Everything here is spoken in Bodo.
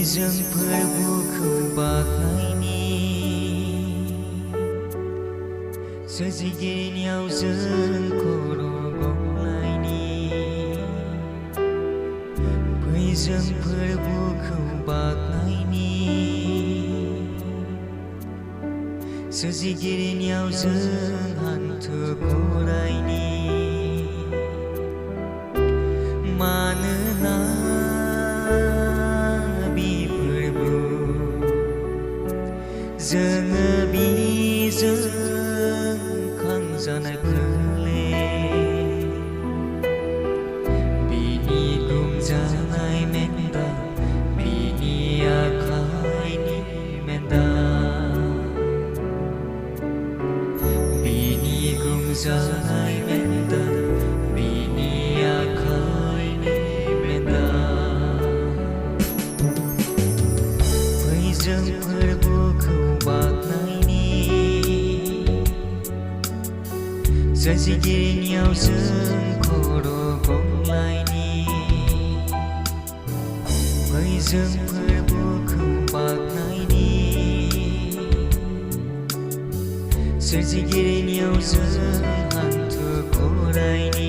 जों फोरबोखौ बाख्नायनि सोरजिगिरिनियाव जों खर' गंलायनि फै जों फोरबोखौ बाख्नायनि सोरजिगिरिनियाव जों हान्थु खरायनि मानोना जोङो बिजों खांजानाय फोलेर बिनि गुमजानाय मेन्दा बिनि आखाइनि मेन्दा बिनि गुमजानाय मेन्दा बिनि आखाइनि मेन्दा फै जों फोरबोखौ बाख्नायनि सोरजिगिरिनियाव जों खर' गंलायनि फै जों फोरबोखौ बाख्नायनि सोरजिगिरिनियाव जों हान्थु खरायनि